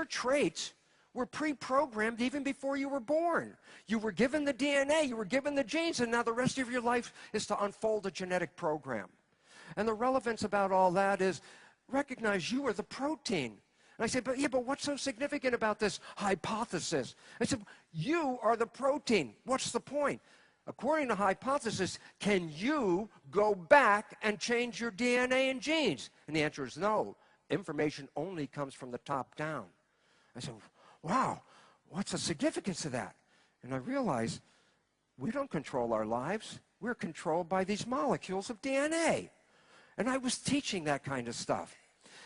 your traits were pre-programmed even before you were born. You were given the DNA, you were given the genes, and now the rest of your life is to unfold a genetic program. And the relevance about all that is recognize you are the protein. And I said, but what's so significant about this hypothesis? I said, you are the protein. What's the point? According to hypothesis, can you go back and change your DNA and genes? And the answer is no. Information only comes from the top down. I said, wow, what's the significance of that? And I realized we don't control our lives. We're controlled by these molecules of DNA. And I was teaching that kind of stuff.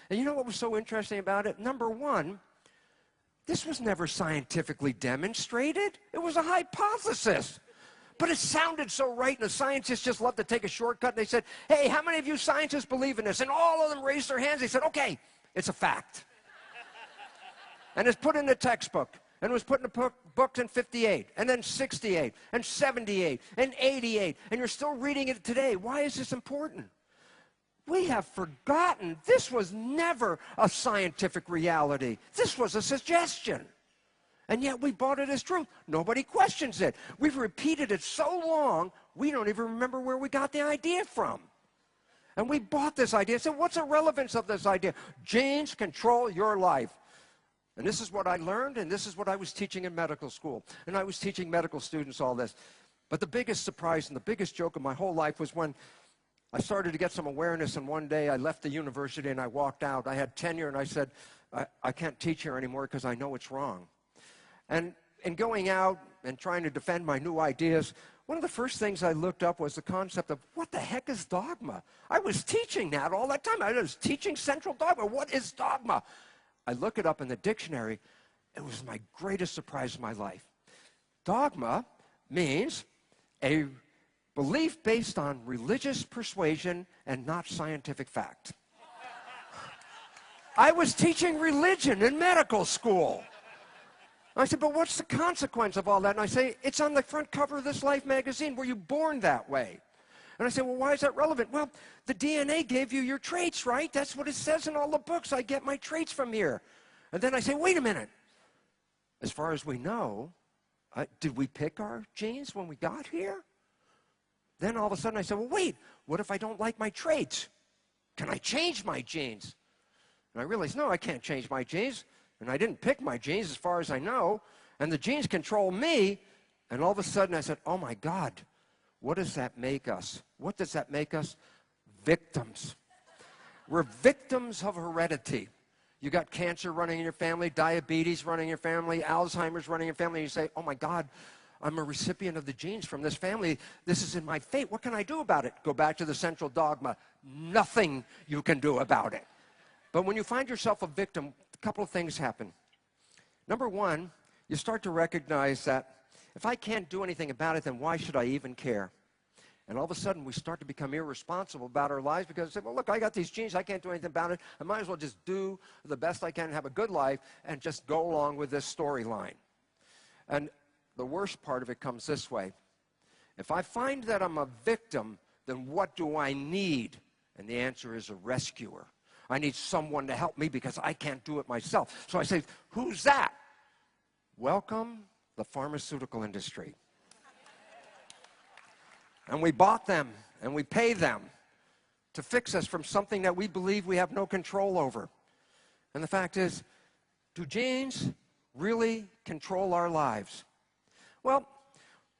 And you know what was so interesting about it? Number one, this was never scientifically demonstrated. It was a hypothesis. But it sounded so right, and the scientists just love to take a shortcut, and they said, hey, how many of you scientists believe in this? And all of them raised their hands. They said, okay, it's a fact. And it's put in the textbook, and it was put in the books in 58, and then 68, and 78, and 88, and you're still reading it today. Why is this important? We have forgotten this was never a scientific reality. This was a suggestion. And yet we bought it as truth. Nobody questions it. We've repeated it so long, we don't even remember where we got the idea from. And we bought this idea. So what's the relevance of this idea? Genes control your life. And this is what I learned, and this is what I was teaching in medical school. And I was teaching medical students all this. But the biggest surprise and the biggest joke of my whole life was when I started to get some awareness, and one day I left the university and I walked out. I had tenure, and I said, I can't teach here anymore because I know it's wrong. And in going out and trying to defend my new ideas, one of the first things I looked up was the concept of what the heck is dogma? I was teaching that all that time. I was teaching Central Dogma. What is dogma? I look it up in the dictionary. It was my greatest surprise of my life. Dogma means a belief based on religious persuasion and not scientific fact. I was teaching religion in medical school. I said, but what's the consequence of all that? And I say, it's on the front cover of this Life magazine. Were you born that way? And I say, well, why is that relevant? Well, the DNA gave you your traits, right? That's what it says in all the books. I get my traits from here. And then I say, wait a minute. As far as we know, did we pick our genes when we got here? Then all of a sudden I said, well, wait, what if I don't like my traits? Can I change my genes? And I realized, no, I can't change my genes. And I didn't pick my genes as far as I know. And the genes control me. And all of a sudden I said, oh my God, what does that make us? What does that make us? Victims. We're victims of heredity. You got cancer running in your family, diabetes running in your family, Alzheimer's running in your family. And you say, oh my God, I'm a recipient of the genes from this family. This is in my fate. What can I do about it? Go back to the Central Dogma. Nothing you can do about it. But when you find yourself a victim, a couple of things happen. Number one, you start to recognize that if I can't do anything about it, then why should I even care? And all of a sudden, we start to become irresponsible about our lives because we say, well, look, I got these genes. I can't do anything about it. I might as well just do the best I can and have a good life and just go along with this storyline. And the worst part of it comes this way. If I find that I'm a victim, then what do I need? And the answer is a rescuer. I need someone to help me because I can't do it myself. So I say, who's that? Welcome, the pharmaceutical industry. And we bought them, and we pay them to fix us from something that we believe we have no control over. And the fact is, do genes really control our lives? Well,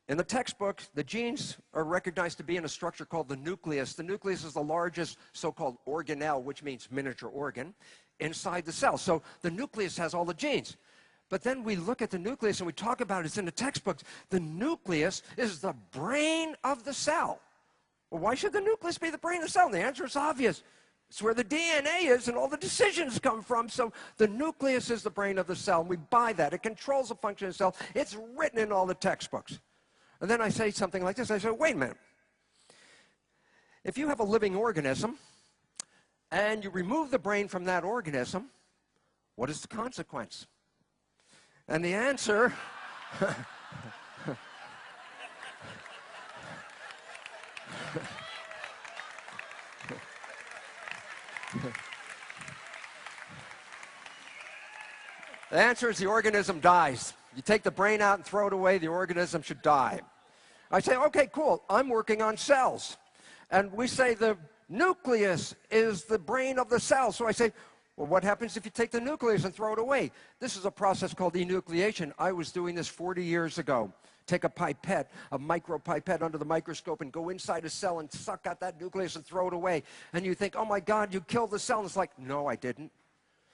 in the textbook, the genes are recognized to be in a structure called the nucleus. The nucleus is the largest so-called organelle, which means miniature organ, inside the cell. So the nucleus has all the genes. But then we look at the nucleus and we talk about it. It's in the textbooks. The nucleus is the brain of the cell. Well, why should the nucleus be the brain of the cell? And the answer is obvious. It's where the DNA is and all the decisions come from. So the nucleus is the brain of the cell. And we buy that. It controls the function of the cell. It's written in all the textbooks. And then I say something like this. I say, wait a minute. If you have a living organism and you remove the brain from that organism, what is the consequence? And the answer, The answer is the organism dies. You take the brain out and throw it away, the organism should die. I say, okay, cool, I'm working on cells. And we say the nucleus is the brain of the cell. So I say, well, what happens if you take the nucleus and throw it away? This is a process called enucleation. I was doing this 40 years ago. Take a pipette, a micropipette under the microscope and go inside a cell and suck out that nucleus and throw it away. And you think, oh my God, you killed the cell. And it's like, no, I didn't.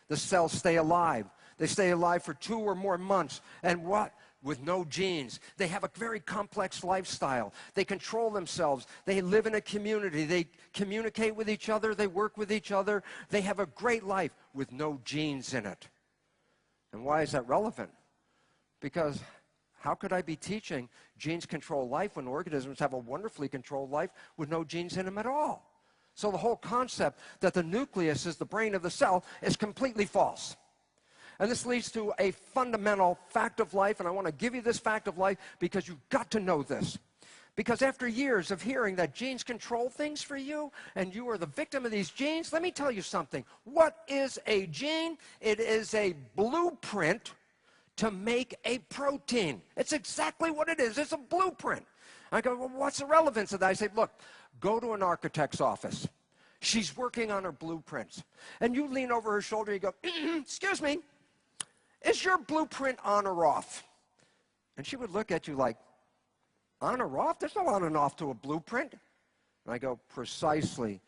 The cells stay alive. They stay alive for 2 or more months. And what? With no genes. They have a very complex lifestyle. They control themselves. They live in a community. They communicate with each other. They work with each other. They have a great life with no genes in it. And why is that relevant? Because how could I be teaching genes control life when organisms have a wonderfully controlled life with no genes in them at all? So the whole concept that the nucleus is the brain of the cell is completely false. And this leads to a fundamental fact of life, and I want to give you this fact of life because you've got to know this. Because after years of hearing that genes control things for you, and you are the victim of these genes, let me tell you something. What is a gene? It is a blueprint to make a protein. It's exactly what it is. It's a blueprint. I go, well, what's the relevance of that? I say, look, go to an architect's office. She's working on her blueprints. And you lean over her shoulder and you go, excuse me, is your blueprint on or off? And she would look at you like, on or off? There's no on and off to a blueprint. And I go, precisely.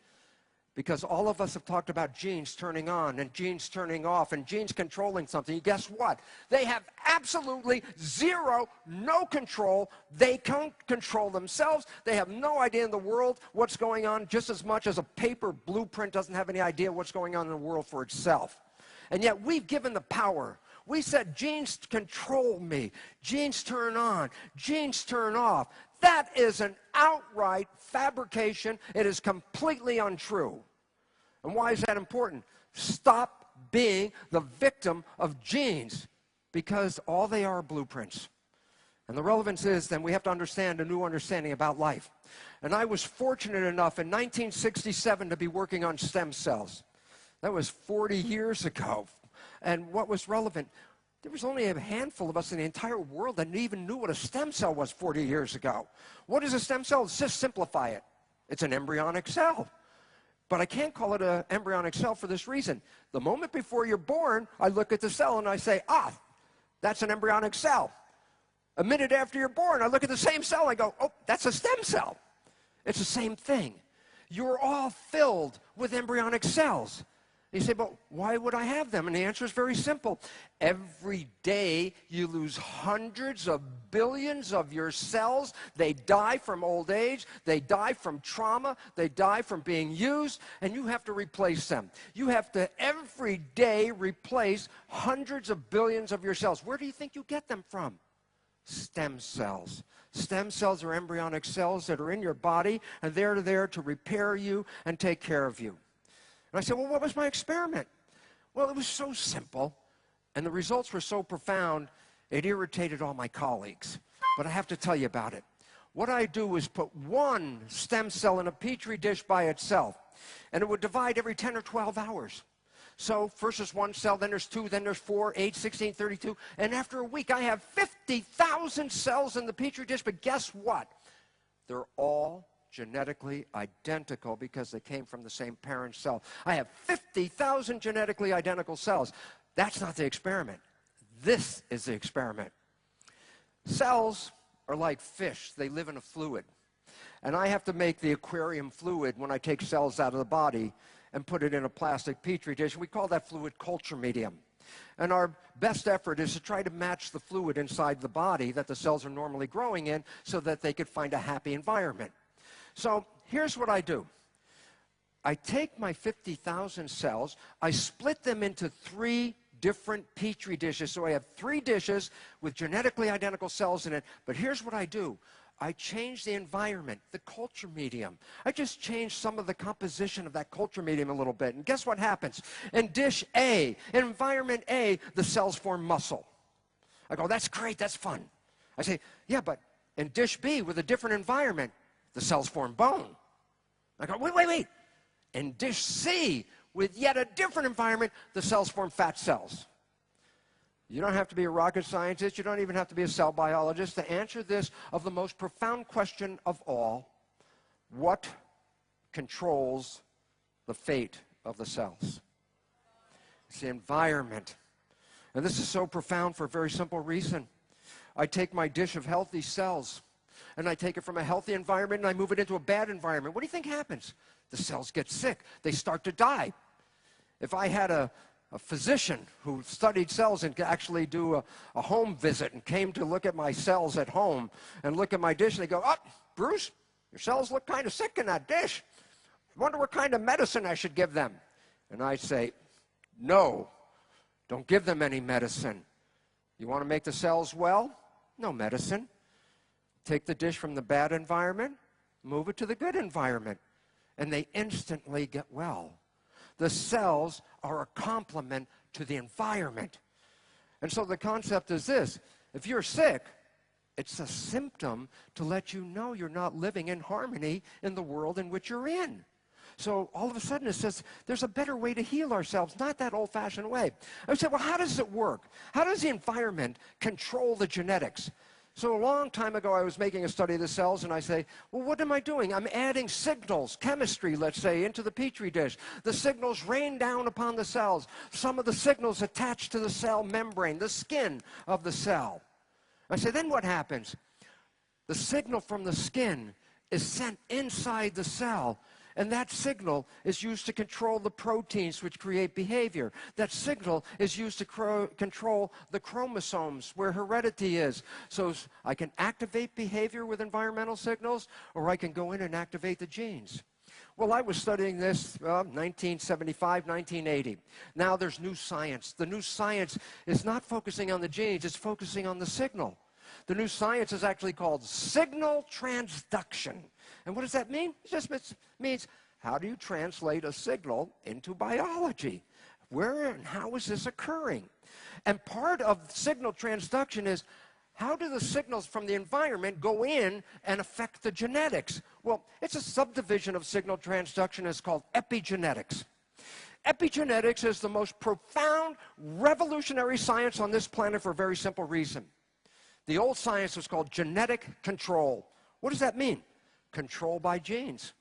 Because all of us have talked about genes turning on and genes turning off and genes controlling something. Guess what? They have absolutely zero, no control. They can't control themselves. They have no idea in the world what's going on, just as much as a paper blueprint doesn't have any idea what's going on in the world for itself. And yet we've given the power. We said genes control me. Genes turn on. Genes turn off. That is an outright fabrication. It is completely untrue. And why is that important? Stop being the victim of genes, because all they are blueprints. And the relevance is then we have to understand a new understanding about life. And I was fortunate enough in 1967 to be working on stem cells. That was 40 years ago. And what was relevant? There was only a handful of us in the entire world that even knew what a stem cell was 40 years ago. What is a stem cell? Let's just simplify it. It's an embryonic cell. But I can't call it an embryonic cell for this reason. The moment before you're born, I look at the cell and I say, that's an embryonic cell. A minute after you're born, I look at the same cell and I go, oh, that's a stem cell. It's the same thing. You're all filled with embryonic cells. You say, but why would I have them? And the answer is very simple. Every day you lose hundreds of billions of your cells. They die from old age. They die from trauma. They die from being used. And you have to replace them. You have to every day replace hundreds of billions of your cells. Where do you think you get them from? Stem cells. Stem cells are embryonic cells that are in your body, and they're there to repair you and take care of you. And I said, well, what was my experiment? Well, it was so simple, and the results were so profound, it irritated all my colleagues. But I have to tell you about it. What I do is put one stem cell in a petri dish by itself, and it would divide every 10 or 12 hours. So first there's one cell, then there's 2, then there's 4, 8, 16, 32, and after a week I have 50,000 cells in the petri dish, but guess what? They're all genetically identical because they came from the same parent cell. I have 50,000 genetically identical cells. That's not the experiment. This is the experiment. Cells are like fish. They live in a fluid. And I have to make the aquarium fluid when I take cells out of the body and put it in a plastic petri dish. We call that fluid culture medium. And our best effort is to try to match the fluid inside the body that the cells are normally growing in so that they could find a happy environment. So here's what I do. I take my 50,000 cells, I split them into 3 different petri dishes. So I have 3 dishes with genetically identical cells in it. But here's what I do. I change the environment, the culture medium. I just change some of the composition of that culture medium a little bit. And guess what happens? In dish A, in environment A, the cells form muscle. I go, that's great, that's fun. I say, yeah, but in dish B, with a different environment, the cells form bone. I go, wait. In dish C, with yet a different environment, the cells form fat cells. You don't have to be a rocket scientist. You don't even have to be a cell biologist to answer this of the most profound question of all. What controls the fate of the cells? It's the environment. And this is so profound for a very simple reason. I take my dish of healthy cells, and I take it from a healthy environment, and I move it into a bad environment. What do you think happens? The cells get sick. They start to die. If I had a physician who studied cells and could actually do a home visit and came to look at my cells at home and look at my dish, and they go, "Oh, Bruce, your cells look kind of sick in that dish. I wonder what kind of medicine I should give them." And I say, "No, don't give them any medicine. You want to make the cells well? No medicine. Take the dish from the bad environment, move it to the good environment, and they instantly get well." The cells are a complement to the environment. And so the concept is this: if you're sick, it's a symptom to let you know you're not living in harmony in the world in which you're in. So all of a sudden it says there's a better way to heal ourselves, not that old-fashioned way. I would say, well, how does it work? How does the environment control the genetics? So a long time ago, I was making a study of the cells, and I say, well, what am I doing? I'm adding signals, chemistry, let's say, into the Petri dish. The signals rain down upon the cells. Some of the signals attach to the cell membrane, the skin of the cell. I say, then what happens? The signal from the skin is sent inside the cell, and that signal is used to control the proteins which create behavior. That signal is used to control the chromosomes where heredity is. So I can activate behavior with environmental signals, or I can go in and activate the genes. Well, I was studying this 1975, 1980. Now there's new science. The new science is not focusing on the genes, it's focusing on the signal. The new science is actually called signal transduction. And what does that mean? It just means, how do you translate a signal into biology? Where and how is this occurring? And part of signal transduction is, how do the signals from the environment go in and affect the genetics? Well, it's a subdivision of signal transduction. It's called epigenetics. Epigenetics is the most profound, revolutionary science on this planet for a very simple reason. The old science was called genetic control. What does that mean? Control by genes.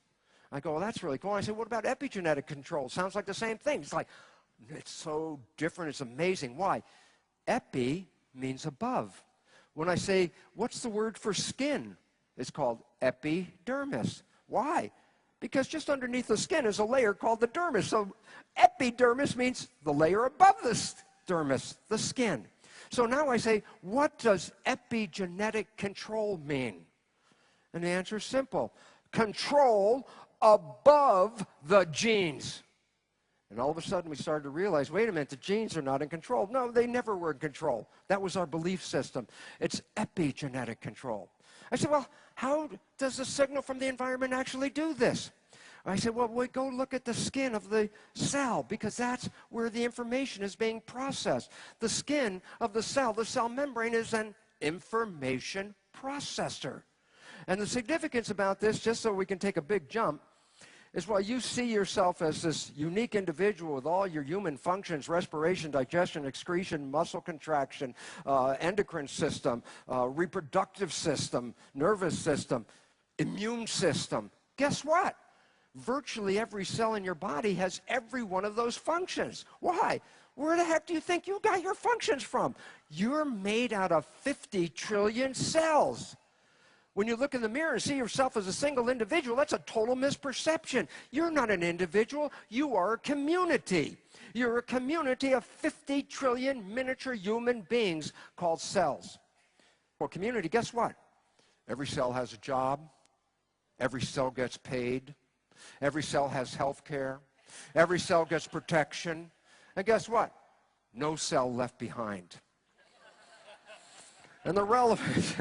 I go, well, that's really cool. I say, what about epigenetic control? Sounds like the same thing. It's like, it's so different. It's amazing. Why? Epi means above. When I say, what's the word for skin? It's called epidermis. Why? Because just underneath the skin is a layer called the dermis. So epidermis means the layer above the dermis, the skin. So now I say, what does epigenetic control mean? And the answer is simple. Control above the genes. And all of a sudden we started to realize, wait a minute, the genes are not in control. No, they never were in control. That was our belief system. It's epigenetic control. I said, well, how does the signal from the environment actually do this? I said, well, we go look at the skin of the cell, because that's where the information is being processed. The skin of the cell membrane, is an information processor. And the significance about this, just so we can take a big jump, is while you see yourself as this unique individual with all your human functions, respiration, digestion, excretion, muscle contraction, endocrine system, reproductive system, nervous system, immune system, guess what? Virtually every cell in your body has every one of those functions. Why? Where the heck do you think you got your functions from? You're made out of 50 trillion cells. When you look in the mirror and see yourself as a single individual, that's a total misperception. You're not an individual, you are a community. You're a community of 50 trillion miniature human beings called cells. Well, community, guess what? Every cell has a job. Every cell gets paid. Every cell has health care. Every cell gets protection. And guess what? No cell left behind. And the relevance...